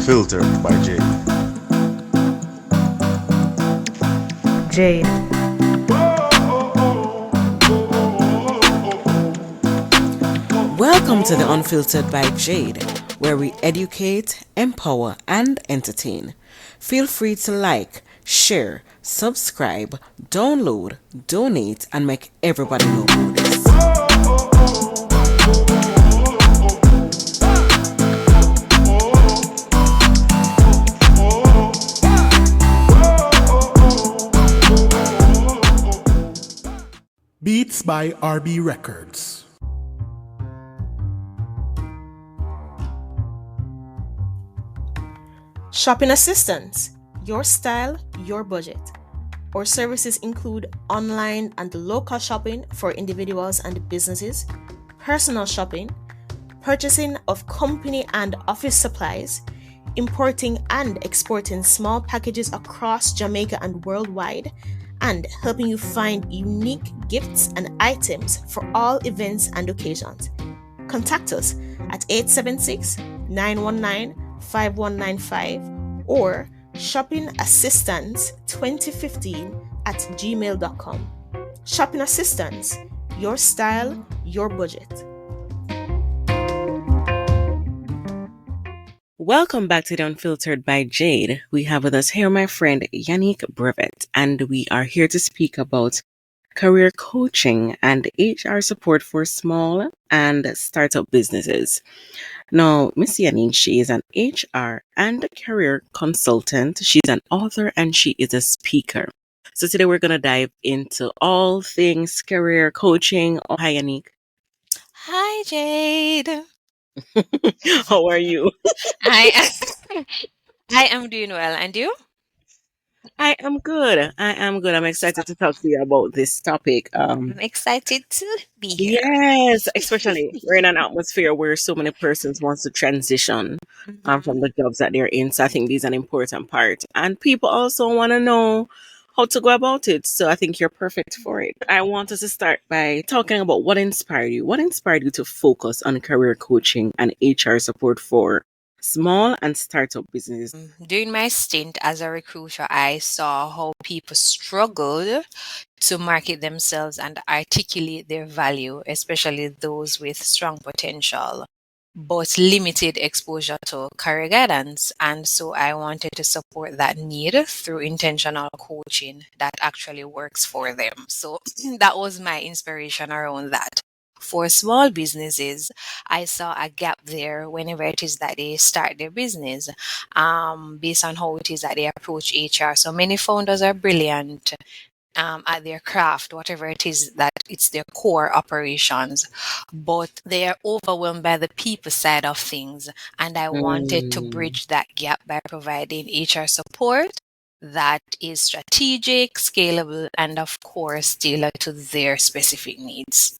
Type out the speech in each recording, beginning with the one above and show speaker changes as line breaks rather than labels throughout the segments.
Unfiltered by Jade.
Jade.
Welcome to the Unfiltered by Jade, where we educate, empower, and entertain. Feel free to like, share, subscribe, download, donate, and make everybody know about this.
Beats by RB Records.
Shopping assistance, your style, your budget. Our services include online and local shopping for individuals and businesses, personal shopping, purchasing of company and office supplies, importing and exporting small packages across Jamaica and worldwide, and helping you find unique gifts and items for all events and occasions. Contact us at 876-919-5195 or shoppingassistance2015@gmail.com. Shopping Assistance, your style, your budget.
Welcome back to the Unfiltered by Jade. We have with us here my friend Yanique Brevett, and we are here to speak about career coaching and HR support for small and startup businesses. Now, Miss Yanique, she is an HR and career consultant. She's an author and she is a speaker. So today we're going to dive into all things career coaching. Oh, hi, Yanique.
Hi, Jade.
How are you?
I I am doing well, and you?
I am good. I'm excited to talk to you about this topic.
I'm excited to be here.
Yes, especially we're in an atmosphere where so many persons wants to transition from the jobs that they're in. So I think this is an important part. And people also want to know how to go about it. So I think you're perfect for it. I want us to start by talking about what inspired you. What inspired you to focus on career coaching and HR support for small and startup businesses?
During my stint as a recruiter, I saw how people struggled to market themselves and articulate their value, especially those with strong potential, but limited exposure to career guidance. And so I wanted to support that need through intentional coaching that actually works for them. So that was my inspiration around that. For small businesses, I saw a gap there whenever it is that they start their business, based on how it is that they approach HR. So many founders are brilliant at their craft, whatever it is that it's their core operations, but they are overwhelmed by the people side of things. And I wanted to bridge that gap by providing HR support that is strategic, scalable, and of course tailored to their specific needs.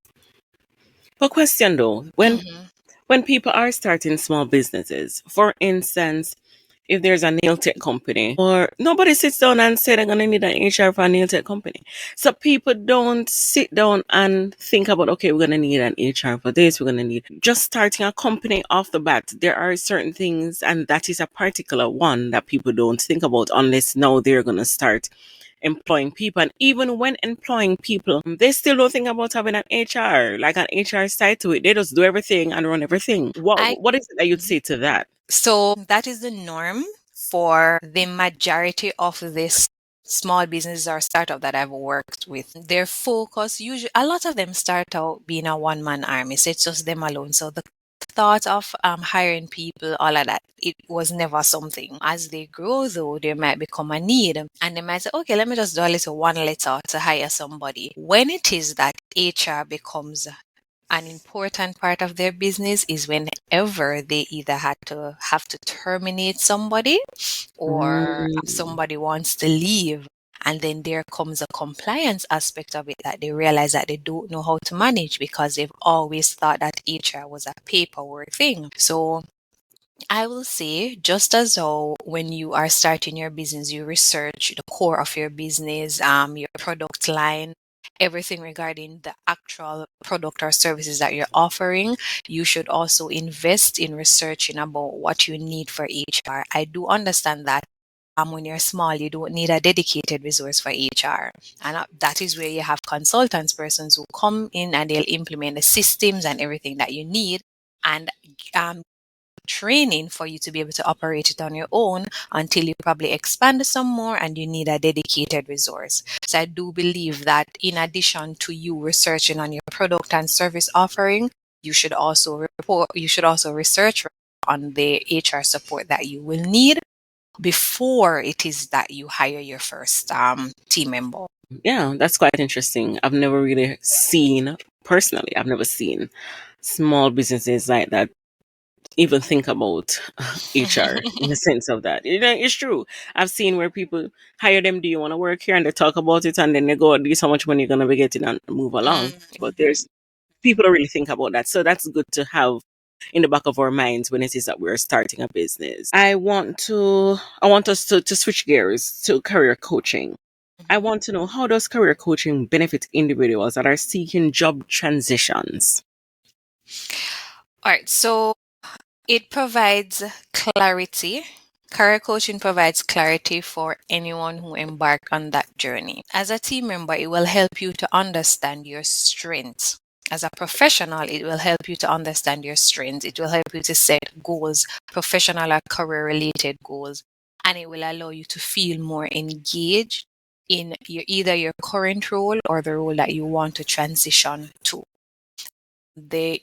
But question though, when people are starting small businesses, for instance, if there's a nail tech company, or nobody sits down and say they're gonna need an HR for a nail tech company. So people don't sit down and think about, okay, we're gonna need an HR for this, we're gonna need just starting a company off the bat. There are certain things, and that is a particular one that people don't think about unless now they're gonna start employing people. And even when employing people, they still don't think about having an HR, like an HR side to it. They just do everything and run everything. What is it that you'd say to that?
So that is the norm for the majority of this small business or startup that I've worked with. Their focus usually, a lot of them start out being a one-man army, so it's just them alone. So the thought of hiring people, all of that, it was never something. As they grow though, there might become a need and they might say, okay, let me just do a little one letter to hire somebody. When it is that HR becomes an important part of their business is whenever they either have to terminate somebody or somebody wants to leave. And then there comes a compliance aspect of it that they realize that they don't know how to manage because they've always thought that HR was a paperwork thing. So I will say, just as though when you are starting your business, you research the core of your business, your product line, everything regarding the actual product or services that you're offering. You should also invest in researching about what you need for HR. I do understand that when you're small, you don't need a dedicated resource for HR. And that is where you have consultants, persons who come in and they'll implement the systems and everything that you need, and training for you to be able to operate it on your own until you probably expand some more and you need a dedicated resource. So I do believe that in addition to you researching on your product and service offering, you should also research on the HR support that you will need before it is that you hire your first team member.
Yeah, that's quite interesting. I've never really seen, personally, I've never seen small businesses like that even think about HR in the sense of that. It's true. I've seen where people hire them, do you want to work here? And they talk about it and then they go, this is how much money you're going to be getting and move along. But there's people don't really think about that. So that's good to have in the back of our minds when it is that we're starting a business. I want us to switch gears to career coaching. I want to know, how does career coaching benefit individuals that are seeking job transitions?
All right, so it provides clarity. Career coaching provides clarity for anyone who embark on that journey. As a team member, it will help you to understand your strengths. As a professional, it will help you to understand your strengths. It will help you to set goals, professional or career related goals, and it will allow you to feel more engaged in either your current role or the role that you want to transition to. The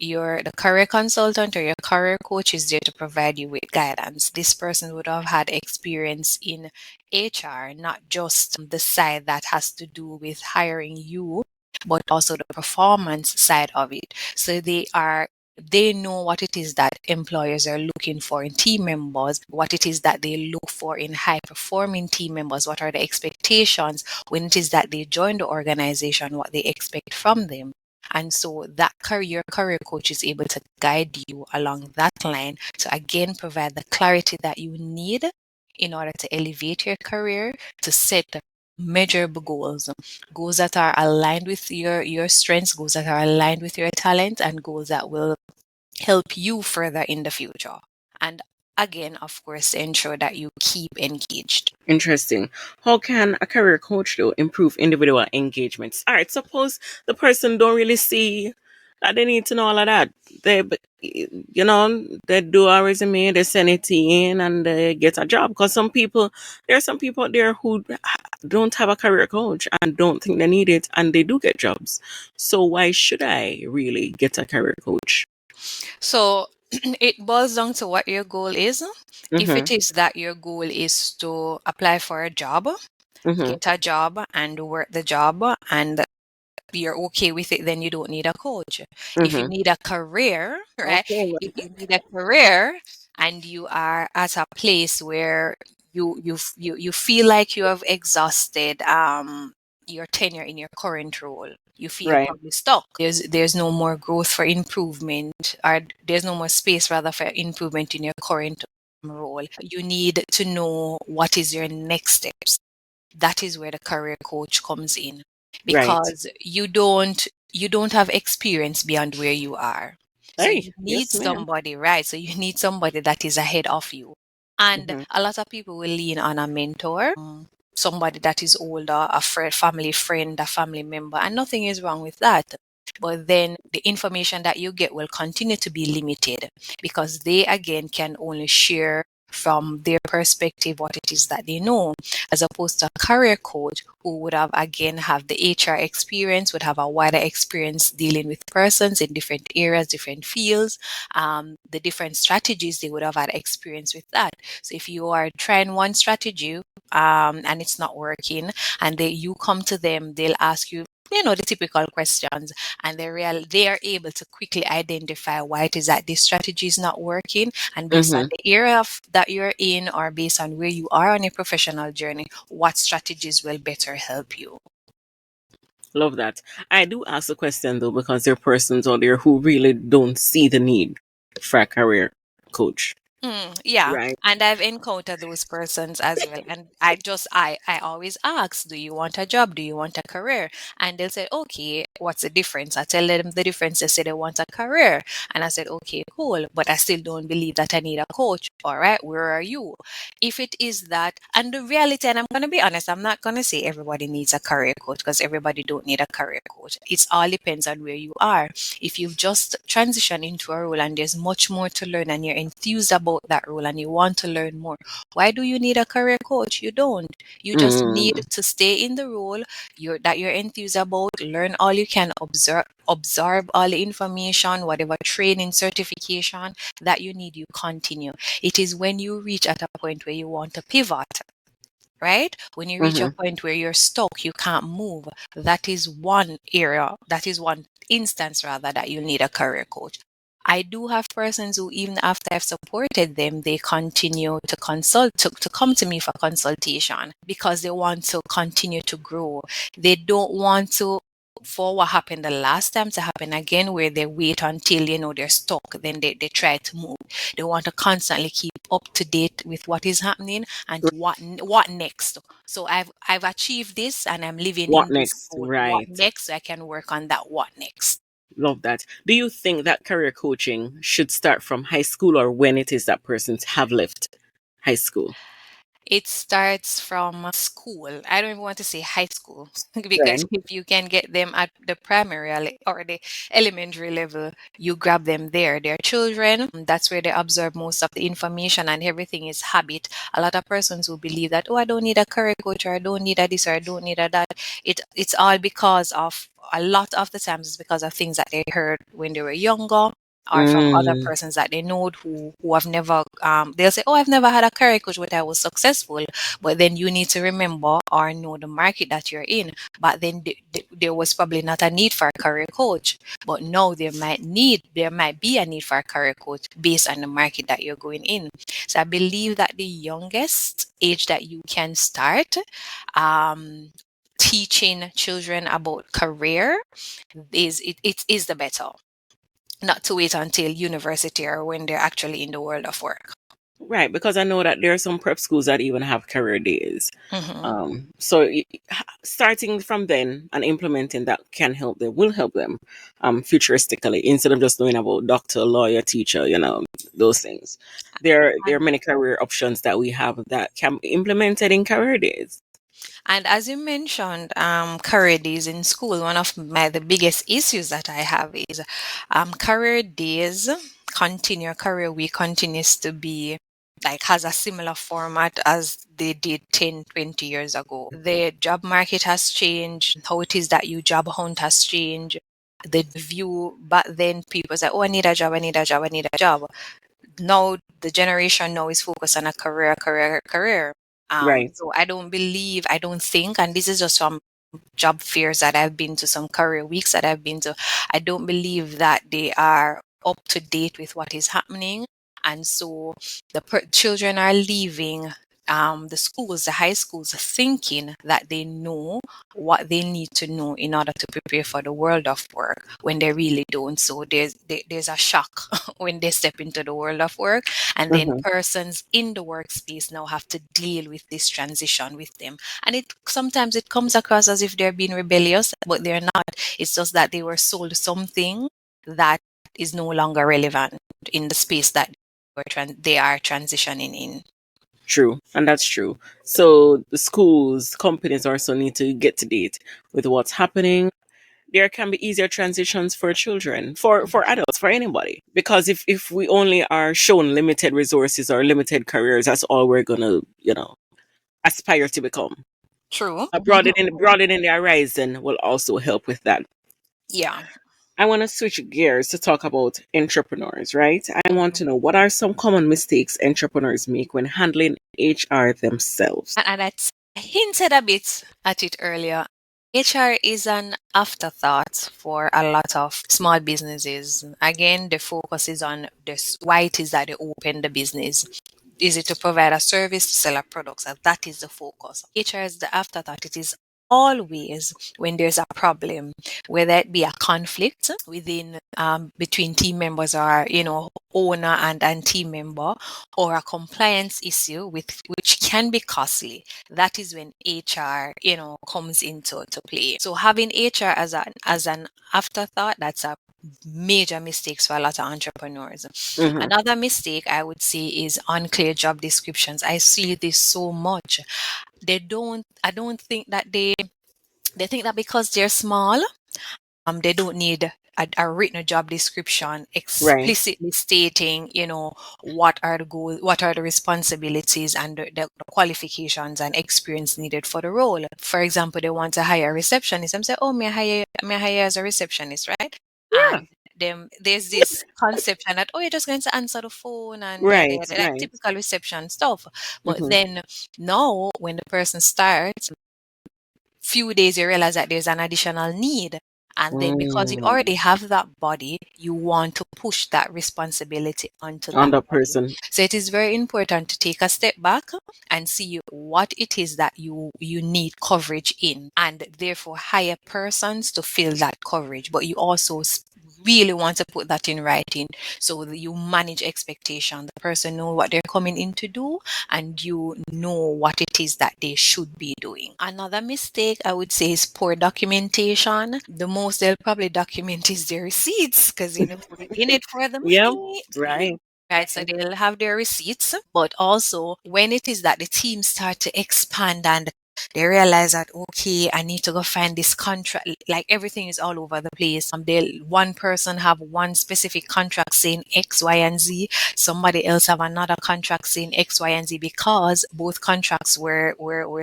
career consultant or your career coach is there to provide you with guidance. This person would have had experience in HR, not just the side that has to do with hiring you, but also the performance side of it. So they know what it is that employers are looking for in team members, what it is that they look for in high performing team members, what are the expectations when it is that they join the organization, what they expect from them. And so that career coach is able to guide you along that line to again provide the clarity that you need in order to elevate your career, to set measurable goals, goals that are aligned with your strengths, goals that are aligned with your talent, and goals that will help you further in the future. And again, of course, ensure that you keep engaged.
Interesting. How can a career coach though improve individual engagements? All right, suppose the person don't really see that they need to know all of that. They do a resume, they send it in, and they get a job. Because there are some people out there who don't have a career coach and don't think they need it, and they do get jobs. So why should I really get a career coach?
So it boils down to what your goal is. If
Mm-hmm.
it is that your goal is to apply for a job,
Mm-hmm.
get a job and work the job, and you're okay with it, then you don't need a coach. If you
Mm-hmm.
need a career, right?
Okay.
If you need a career and you are at a place where you feel like you have exhausted your tenure in your current role, you feel
Right.
probably stuck. There's no more growth for improvement, or there's no more space rather for improvement in your current role. You need to know what is your next steps. That is where the career coach comes in,
Right.
because you don't have experience beyond where you are. So
Hey.
you need
Yes, ma'am.
somebody, right? So you need somebody that is ahead of you. And
Mm-hmm.
a lot of people will lean on a mentor, somebody that is older, a family friend, a family member, and nothing is wrong with that. But then the information that you get will continue to be limited, because they again can only share from their perspective what it is that they know, as opposed to a career coach who would have again have the HR experience, would have a wider experience dealing with persons in different areas, different fields, the different strategies, they would have had experience with that. So if you are trying one strategy and it's not working, and you come to them, they'll ask you, the typical questions, and they are able to quickly identify why it is that this strategy is not working, and based on
Mm-hmm.
the area that you're in, or based on where you are on your professional journey, what strategies will better help you.
Love that. I do ask the question though because there are persons out there who really don't see the need for a career coach.
Yeah,
right?
and I've encountered those persons as well. And I always ask, do you want a job? Do you want a career? And they'll say, okay, what's the difference? I tell them the difference. They say they want a career. And I said, okay, cool. But I still don't believe that I need a coach. All right, where are you? If it is that, and the reality, and I'm going to be honest, I'm not going to say everybody needs a career coach because everybody don't need a career coach. It all depends on where you are. If you've just transitioned into a role and there's much more to learn and you're enthused about that role and you want to learn more, why do you need a career coach? You don't. You just need
Mm,
to stay in the role you're enthused about, learn all you can, absorb all the information, whatever training, certification that you need, you continue. It is when you reach at a point where you want to pivot, right? When you reach a
mm-hmm,
point where you're stuck, you can't move. That is one area, that is one instance rather, that you need a career coach. I do have persons who, even after I've supported them, they continue to to come to me for consultation because they want to continue to grow. They don't want to for what happened the last time to happen again, where they wait until they're stuck, then they try to move. They want to constantly keep up to date with what is happening and what next. So I've achieved this and I'm living
what
in this
next?
goal. What
Right.
next? So I can work on that. What next?
Love that. Do you think that career coaching should start from high school or when it is that persons have left high school?
It starts from school. I don't even want to say high school because
Right.
if you can get them at the or the elementary level, you grab them there. They're children. That's where they absorb most of the information and everything is habit. A lot of persons who believe that, oh, I don't need a career coach or I don't need a this or I don't need a that. It's all because of a lot of the times it's because of things that they heard when they were younger or from other
Mm,
persons that they know who have never they'll say, oh, I've never had a career coach but I was successful. But then you need to remember or know the market that you're in. But then there was probably not a need for a career coach, but now there might be a need for a career coach based on the market that you're going in. So I believe that the youngest age that you can start um teaching children about career it is the better, not to wait until university or when they're actually in the world of work.
right, because I know that there are some prep schools that even have career days.
Hmm.
Starting from then and implementing that will help them futuristically instead of just knowing about doctor, lawyer, teacher, those things. There are
And,
many career options that we have that can be implemented in career days.
and as you mentioned, career days in school, one of the biggest issues that I have is career days continue, career week continues to be like has a similar format as they did 10, 20 years ago. The job market has changed. How it is that you job hunt has changed. The view, but then people say, oh, I need a job, I need a job, I need a job. Now the generation now is focused on a career, career, career.
Right.
So I don't think, and this is just from job fairs that I've been to, some career weeks that I've been to, I don't believe that they are up to date with what is happening. And so children are leaving the schools, the high schools, thinking that they know what they need to know in order to prepare for the world of work when they really don't. So there's a shock when they step into the world of work, and then
Hmm.
persons in the workspace now have to deal with this transition with them. And it sometimes it comes across as if they're being rebellious, but they're not. It's just that they were sold something that is no longer relevant in the space that they are transitioning in.
True, and that's true. So the schools, companies also need to get to date with what's happening. There can be easier transitions for children, for adults, for anybody. Because if we only are shown limited resources or limited careers, that's all we're gonna, aspire to become.
True.
Broadening the horizon will also help with that.
Yeah.
I want to switch gears to talk about entrepreneurs, right? I want to know what are some common mistakes entrepreneurs make when handling HR themselves.
And I hinted a bit at it earlier. HR is an afterthought for a lot of small businesses. Again, the focus is on this why it is that they open the business. Is it to provide a service, to sell a product? So that is the focus. HR is the afterthought. It is always, when there's a problem, whether it be a conflict within between team members or owner and team member, or a compliance issue which can be costly, that is when HR comes into play. So having HR as an afterthought, that's a major mistakes for a lot of entrepreneurs. Another mistake I would say is unclear job descriptions. I see this so much. I don't think that they think that because they're small, they don't need a written job description
Right.
explicitly stating, what are the goals, what are the responsibilities, and the qualifications and experience needed for the role. For example, they want to hire a receptionist. I'm saying, oh, may I hire as a receptionist, right?
Yeah.
And then there's this conception that, oh, you're just going to answer the phone and yada,
Right.
yada, like
Right.
typical reception stuff. But
Mm-hmm.
then now when the person starts, few days you realize that there's an additional need, and then because you
Mm.
already have that body, you want to push that responsibility onto
On
that
the
body.
person.
So it is very important to take a step back and see what it is that you need coverage in, and therefore hire persons to fill that coverage. But you also really want to put that in writing so that you manage expectation. The person know what they're coming in to do, and you know what it is that they should be doing. Another mistake I would say is poor documentation. The most they'll probably document is their receipts, because we're in it for the
Yep.
money.
Right.
Right, so they'll have their receipts, but also when it is that the team start to expand and they realize that, okay, I need to go find this contract, like everything is all over the place. One person have one specific contract saying X, Y, and Z. Somebody else have another contract saying X, Y, and Z, because both contracts were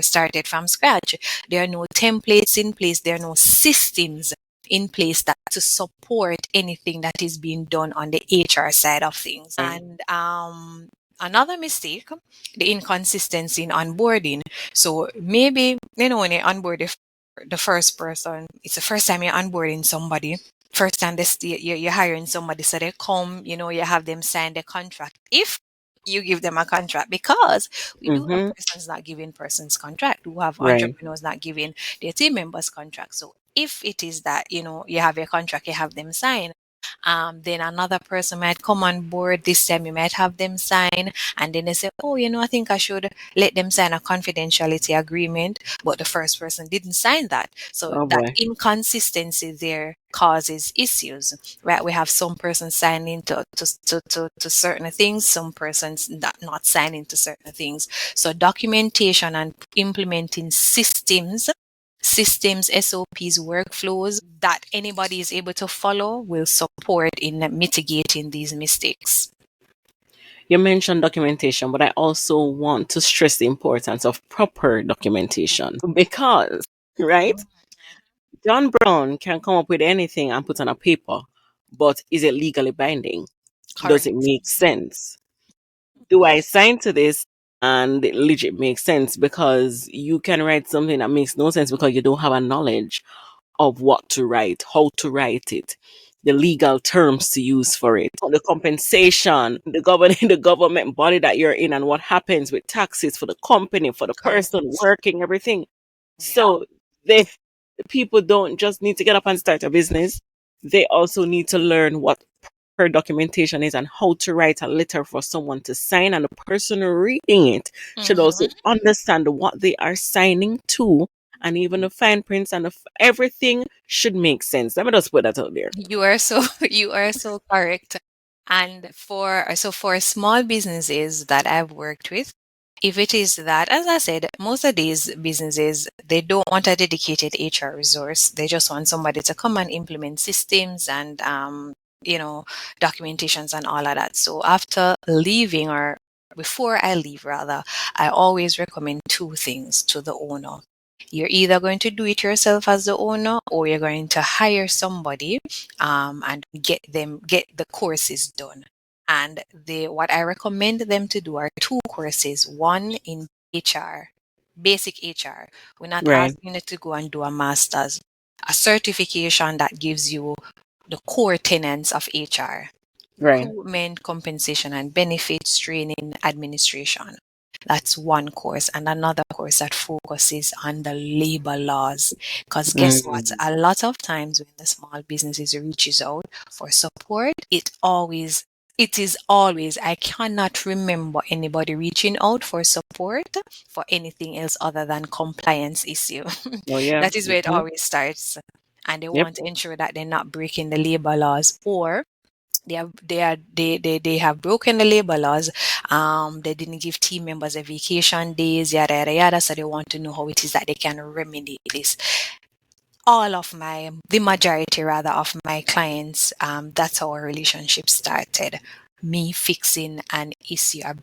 started from scratch. There are no templates in place. There are no systems in place that to support anything that is being done on the HR side of things.
Right.
And another mistake, the inconsistency in onboarding. So maybe when you onboard the first person, it's the first time you're onboarding somebody. First time you're hiring somebody, so they come, you have them sign the contract. If you give them a contract, because we do have
Mm-hmm.
persons not giving persons contract, we have
Right.
entrepreneurs not giving their team members contract. So if it is that you have a contract, you have them sign, then another person might come on board. This time you might have them sign, and then they say, oh, I think I should let them sign a confidentiality agreement, but the first person didn't sign that. So
Oh
that
boy.
inconsistency there causes issues, right? We have some persons signing to certain things, some persons not signing to certain things. So documentation and implementing systems, SOPs, workflows that anybody is able to follow will support in mitigating these mistakes.
You mentioned documentation, but I also want to stress the importance of proper documentation because, right? John Brown can come up with anything and put on a paper, but is it legally binding? Does it
Correct.
make sense? Do I sign to this and it legit makes sense? Because you can write something that makes no sense because you don't have a knowledge of what to write, how to write it, the legal terms to use for it, the compensation, the government body that you're in, and what happens with taxes for the company, for the person
Correct.
working, everything.
Yeah.
So they the people don't just need to get up and start a business. They also need to learn what her documentation is and how to write a letter for someone to sign, and the person reading it should also
Mhm.
understand what they are signing to, and even the fine prints and everything should make sense. Let me just put that out there.
You are so you are so correct. And for small businesses that I've worked with, if it is that, as I said, most of these businesses, they don't want a dedicated HR resource. They just want somebody to come and implement systems and you know, documentations and all of that. So after leaving, or before I leave rather, I always recommend two things to the owner. You're either going to do it yourself as the owner, or you're going to hire somebody and get the courses done. And what I recommend them to do are two courses. One in HR, basic HR. We're not
Right,
asking you to go and do a master's. A certification that gives you the core tenets of HR:
right,
recruitment, compensation and benefits, training, administration. That's one course. And another course that focuses on the labor laws. Because guess what? A lot of times when the small businesses reaches out for support, it is always, I cannot remember anybody reaching out for support for anything else other than compliance issue.
Oh yeah.
That is where it always starts. And they
Yep.
want to ensure that they're not breaking the labor laws, or they have broken the labor laws. They didn't give team members a vacation days, yada yada yada. So they want to know how it is that they can remedy this. The majority rather of my clients, that's how our relationship started. Me fixing an issue, a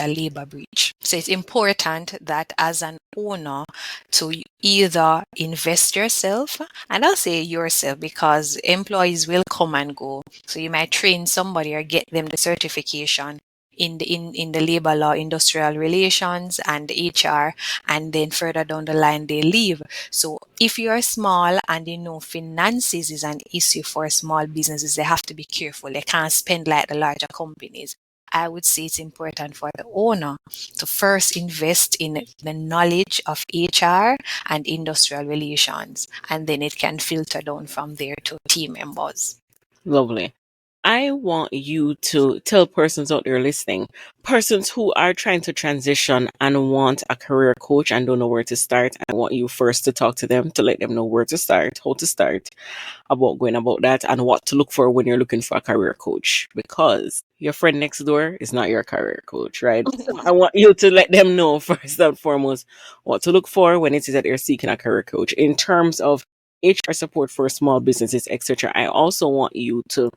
labor breach. So it's important that as an owner to either invest yourself, and I'll say yourself because employees will come and go. So you might train somebody or get them the certification in the labor law, industrial relations, and HR, and then further down the line they leave. So if you are small and you know finances is an issue for small businesses, they have to be careful. They can't spend like the larger companies. I would say it's important for the owner to first invest in the knowledge of HR and industrial relations, and then it can filter down from there to team members.
Lovely. I want you to tell persons out there listening, persons who are trying to transition and want a career coach and don't know where to start. I want you first to talk to them to let them know where to start, how to start, about going about that, and what to look for when you're looking for a career coach. Because your friend next door is not your career coach, right? So I want you to let them know first and foremost what to look for when it is that they're seeking a career coach in terms of HR support for small businesses, etc. I also want you to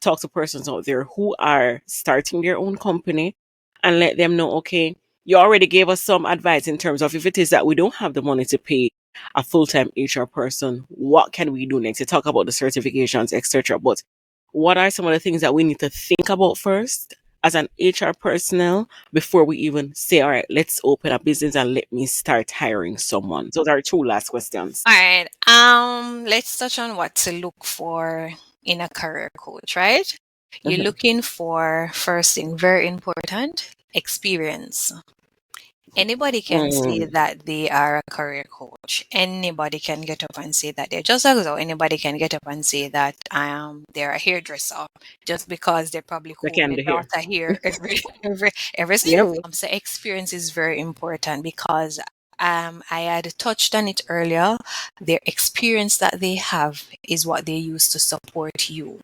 talk to persons out there who are starting their own company and let them know, okay, you already gave us some advice in terms of if it is that we don't have the money to pay a full-time HR person, what can we do next? You talk about the certifications, etc. But what are some of the things that we need to think about first as an HR personnel before we even say, all right, let's open a business and let me start hiring someone? Those are two last questions.
All right. Let's touch on what to look for in a career coach, right? You're
Mhm.
looking for, first thing, very important, experience. Anybody can say
Mm,
that they are a career coach. Anybody can get up and say that they're just as though anybody can get up and say that they're a hairdresser just because they probably
they
comb
can
their
do here.
daughter hair every
Yep.
single week. So experience is very important because I had touched on it earlier. Their experience that they have is what they use to support you.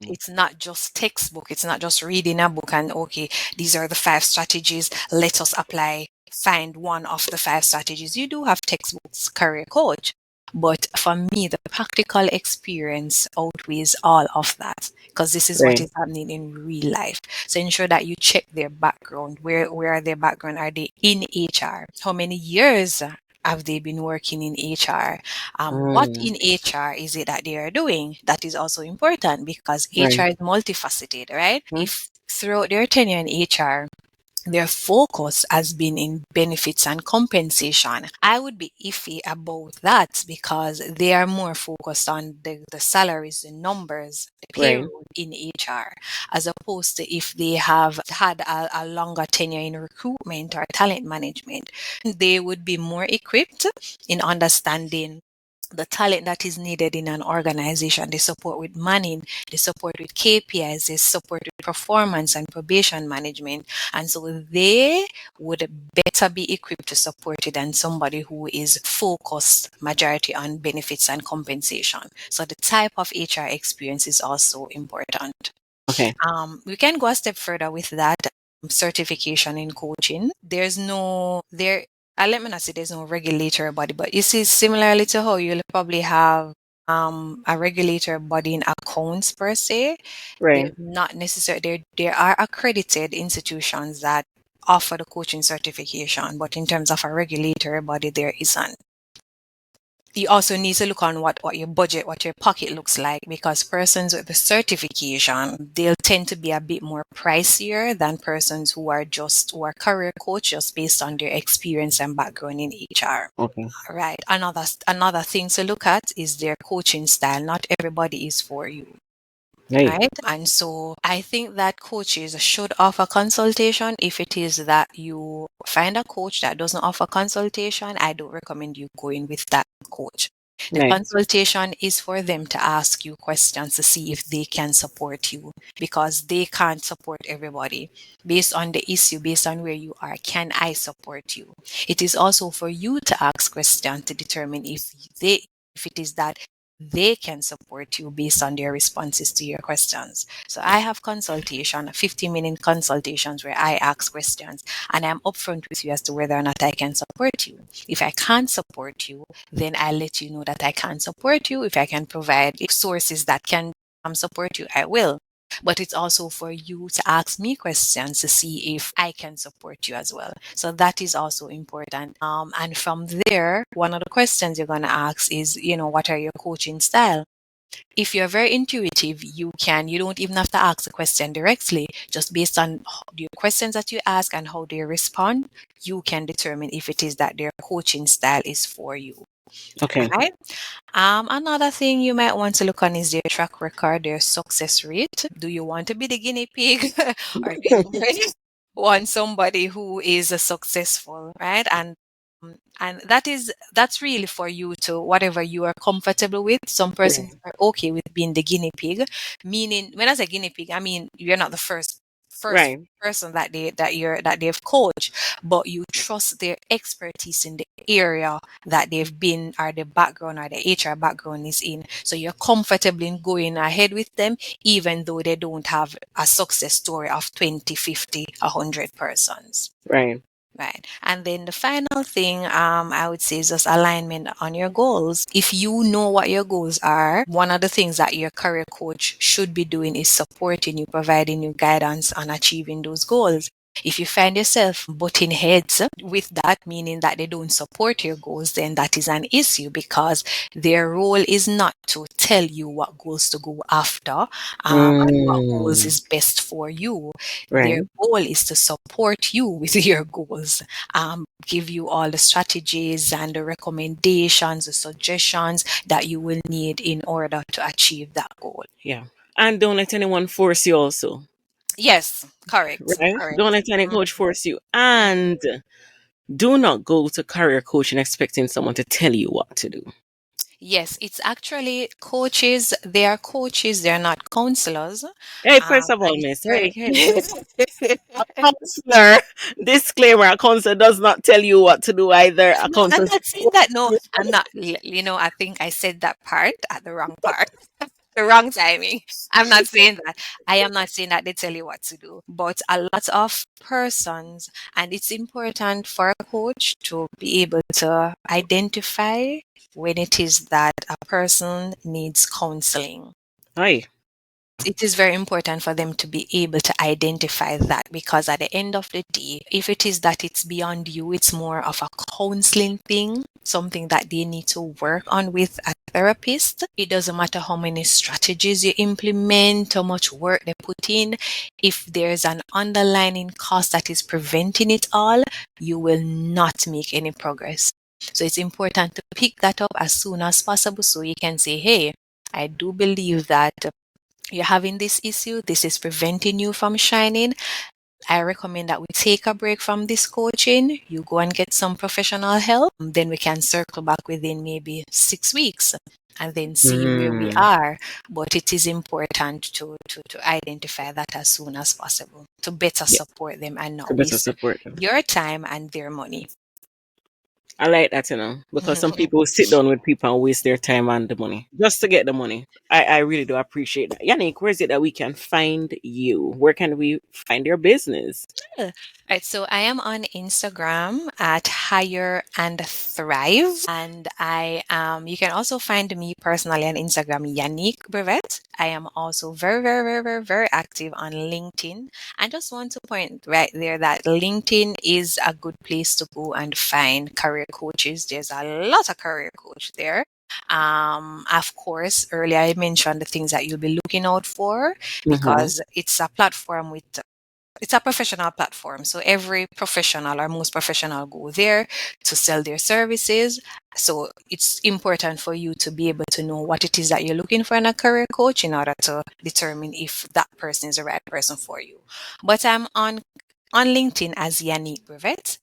It's not just textbook. It's not just reading a book and okay, these are the 5 strategies. Let us apply. Find one of the 5 strategies. You do have textbooks, career coach, but for me, the practical experience outweighs all of that because this is what
Right.
is happening in real life. So ensure that you check their background. Where are their background? Are they in HR? How many years have they been working in HR? What
Mm,
in HR is it that they are doing? That is also important because
right.
HR is multifaceted, right?
Mhm.
If throughout their tenure in HR, their focus has been in benefits and compensation, I would be iffy about that because they are more focused on the salaries, the numbers, the
Right.
payroll in HR, as opposed to if they have had a longer tenure in recruitment or talent management, they would be more equipped in understanding the talent that is needed in an organization. They support with money, they support with KPIs, they support with performance and probation management. And so they would better be equipped to support it than somebody who is focused majority on benefits and compensation. So the type of HR experience is also important.
Okay.
We can go a step further with that certification in coaching. There's no there. Let me not say there's no regulatory body, but you see, similarly to how you'll probably have a regulator body in accounts per se, they're
Right.
not necessarily there are accredited institutions that offer the coaching certification, but in terms of a regulatory body, there isn't. You also need to look on what your budget, what your pocket looks like, because persons with the certification, they'll tend to be a bit more pricier than persons who are career coach just based on their experience and background in HR.
Okay.
Right. Another thing to look at is their coaching style. Not everybody is for you.
Hey.
Right. And so I think that coaches should offer consultation. If it is that you find a coach that doesn't offer consultation, I don't recommend you going with that coach. The
Right.
consultation is for them to ask you questions to see if they can support you, because they can't support everybody. Based on the issue, based on where you are, can I support you? It is also for you to ask questions to determine if it is that they can support you based on their responses to your questions. So I have consultation, 15-minute consultations where I ask questions and I'm upfront with you as to whether or not I can support you. If I can't support you, then I let you know that I can't support you. If I can provide sources that can support you, I will. But it's also for you to ask me questions to see if I can support you as well. So that is also important. And from there, one of the questions you're going to ask is, what are your coaching style? If you're very intuitive, you don't even have to ask the question directly. Just based on the questions that you ask and how they respond, you can determine if it is that their coaching style is for you.
Okay.
Right? Another thing you might want to look on is their track record, their success rate. Do you want to be the guinea pig or do you really want somebody who is successful, right? And that's really for you to whatever you are comfortable with. Some persons
Right.
are okay with being the guinea pig, meaning when I say guinea pig, I mean you're not the first
Right.
person that they've coached, but you trust their expertise in the area that they've been or the background or the HR background is in. So you're comfortable in going ahead with them, even though they don't have a success story of 20, 50, 100 persons.
Right.
Right. And then the final thing I would say is just alignment on your goals. If you know what your goals are, one of the things that your career coach should be doing is supporting you, providing you guidance on achieving those goals. If you find yourself butting heads with that, meaning that they don't support your goals, then that is an issue because their role is not to tell you what goals to go after and what goals
Mm.
is best for you. Their
Right.
goal is to support you with your goals, give you all the strategies and the recommendations, the suggestions that you will need in order to achieve that goal.
Yeah. And don't let anyone force you also.
Yes, correct,
Right? Don't
correct.
let any
Mm,
coach force you.
mm.
And do not go to career coaching expecting someone to tell you what to do.
Yes, it's actually coaches. They are coaches. They're not counselors.
Hey, first of
And
all,
it's
miss,
very.
hey. A counselor, disclaimer, a counselor does not tell you what to do either. A
No, I'm
counselor.
not saying that. No, I'm not. I think I said that part at the wrong part. The wrong timing. I'm not saying that. I am not saying that they tell you what to do, but a lot of persons, and it's important for a coach to be able to identify when it is that a person needs counseling.
Hi.
It is very important for them to be able to identify that because at the end of the day, if it is that it's beyond you, it's more of a counseling thing, something that they need to work on with a therapist. It doesn't matter how many strategies you implement, how much work they put in. If there's an underlying cause that is preventing it all, you will not make any progress. So it's important to pick that up as soon as possible so you can say, hey, I do believe that you're having this issue, this is preventing you from shining. I recommend that we take a break from this coaching. You go and get some professional help. Then we can circle back within maybe 6 weeks and then see where we
Mm.
are. But it is important to identify that as soon as possible to better
Yeah,
support them and
to
not
better
waste
support them.
your time and their money.
I like that, because some people sit down with people and waste their time and the money just to get the money. I really do appreciate that. Yannick, where is it that we can find you? Where can we find your business?
Yeah. Right, so I am on Instagram at Hire and Thrive, and I you can also find me personally on Instagram, Yanique Brevett. I am also very, very, very, very, very active on LinkedIn. I just want to point right there that LinkedIn is a good place to go and find career coaches. There's a lot of career coach there. Of course, earlier I mentioned the things that you'll be looking out for
Mm-hmm.
because it's a platform with it's a professional platform. So every professional or most professional go there to sell their services. So it's important for you to be able to know what it is that you're looking for in a career coach in order to determine if that person is the right person for you. But I'm on LinkedIn as Yanique Brevett.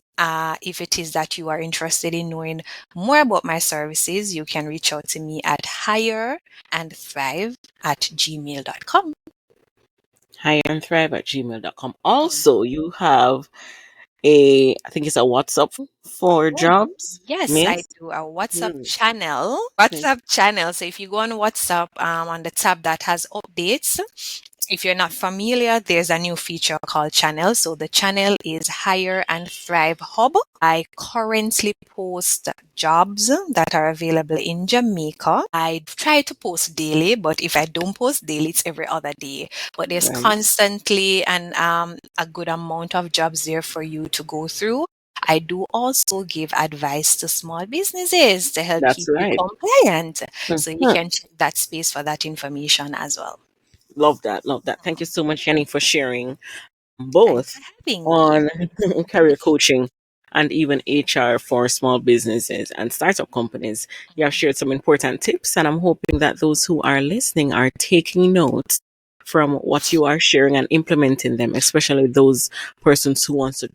If it is that you are interested in knowing more about my services, you can reach out to me at hireandthrive@gmail.com.
hireandthrive@gmail.com. Also, you have I think it's a WhatsApp for
Oh,
jobs,
yes, I
Miss.
do a WhatsApp
Hmm.
channel.
Please.
WhatsApp channel. So if you go on WhatsApp, on the tab that has updates, if you're not familiar, there's a new feature called channel. So the channel is Hire and Thrive Hub. I currently post jobs that are available in Jamaica. I try to post daily, but if I don't post daily, it's every other day. But there's
Right.
constantly a good amount of jobs there for you to go through. I do also give advice to small businesses to help
That's
keep you
right.
compliant. So you
Mhm.
can check that space for that information as well.
Love that. Love that. Thank you so much, Jenny, for sharing
Thanks for
both
having me.
on career coaching and even HR for small businesses and startup companies. You have shared some important tips, and I'm hoping that those who are listening are taking notes from what you are sharing and implementing them, especially those persons who wants to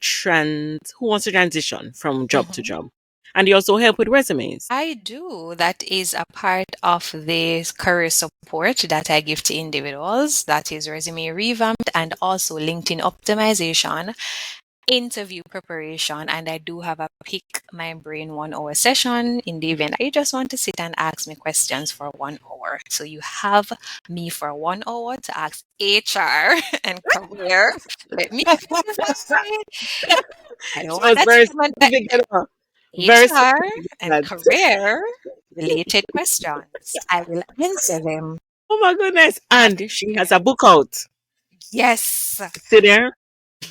transition from job to
Mhm.
job. And you also help with resumes.
I do. That is a part of the career support that I give to individuals. That is resume revamped and also LinkedIn optimization, interview preparation, and I do have a pick my brain 1 hour session in the event that you just want to sit and ask me questions for 1 hour. So you have me for 1 hour to ask HR and career. Let me clarify. I don't
She
want
was
that
very
statement that
specific, very
HR
specific.
and career related questions. I will answer them.
Oh my goodness.
As
And she has a book out.
yes,
See there?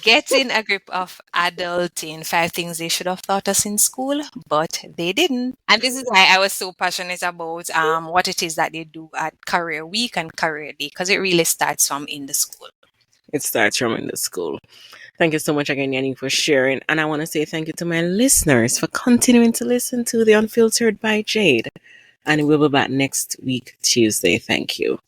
getting a grip of adulting, 5 things they should have taught us in school, but they didn't. And this is why I was so passionate about what it is that they do at Career Week and Career Day, because it really starts from in the school.
It starts from in the school. Thank you so much again, Yanni, for sharing. And I want to say thank you to my listeners for continuing to listen to The Unfiltered by Jade. And we'll be back next week, Tuesday. Thank you.